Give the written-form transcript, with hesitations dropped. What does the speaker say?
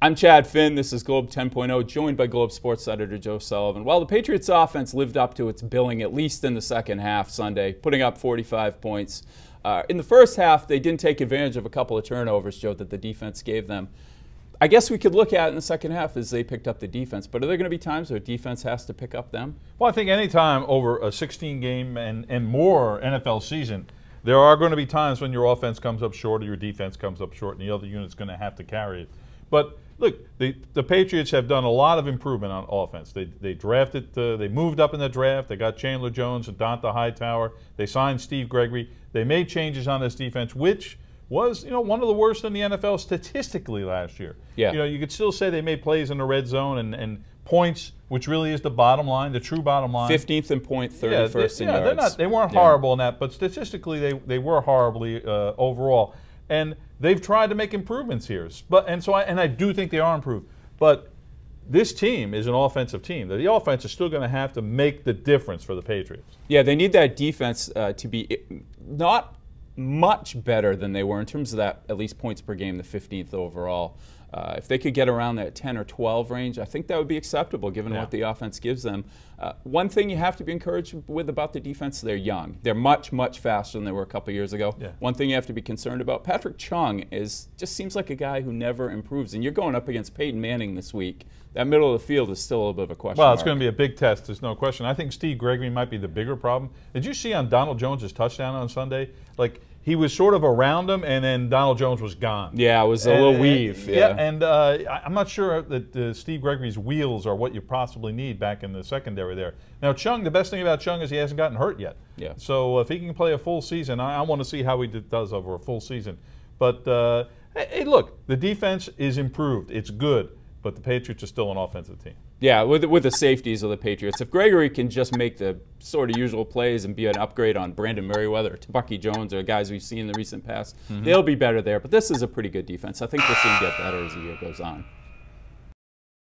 I'm Chad Finn. This is Globe 10.0, joined by Globe Sports editor Joe Sullivan. Well, the Patriots offense lived up to its billing, at least in the second half Sunday, putting up 45 points. In the first half, they didn't take advantage of a couple of turnovers, Joe, that the defense gave them. I guess we could look at it in the second half as they picked up the defense, but are there going to be times where defense has to pick up them? Well, I think any time over a 16-game and more NFL season, there are going to be times when your offense comes up short or your defense comes up short, and the other unit's going to have to carry it. But look, the Patriots have done a lot of improvement on offense. They drafted, they moved up in the draft. They got Chandler Jones and Donta Hightower. They signed Steve Gregory. They made changes on this defense, which was, one of the worst in the NFL statistically last year. Yeah. You could still say they made plays in the red zone and points, which really is the bottom line, the true bottom line. 15th in point, 31st in yards. They weren't horrible in that, but statistically they were horribly overall. And they've tried to make improvements here, and I do think they are improved. But this team is an offensive team. The offense is still going to have to make the difference for the Patriots. Yeah, they need that defense to be not much better than they were in terms of that, at least points per game, the 15th overall. If they could get around that 10 or 12 range, I think that would be acceptable given what the offense gives them. One thing you have to be encouraged with about the defense, they're young. They're much, much faster than they were a couple years ago. Yeah. One thing you have to be concerned about, Patrick Chung just seems like a guy who never improves. And you're going up against Peyton Manning this week. That middle of the field is still a little bit of a question mark. Well, it's going to be a big test, there's no question. I think Steve Gregory might be the bigger problem. Did you see on Donald Jones' touchdown on Sunday? Like, he was sort of around him, and then Donald Jones was gone. Yeah, it was a little weave. And I'm not sure that Steve Gregory's wheels are what you possibly need back in the secondary there. Now, Chung, the best thing about Chung is he hasn't gotten hurt yet. Yeah. So if he can play a full season, I want to see how he does over a full season. But, hey, look, the defense is improved. It's good. But the Patriots are still an offensive team. Yeah, with the safeties of the Patriots. If Gregory can just make the sort of usual plays and be an upgrade on Brandon Merriweather or Bucky Jones or guys we've seen in the recent past, they'll be better there. But this is a pretty good defense. I think this will get better as the year goes on.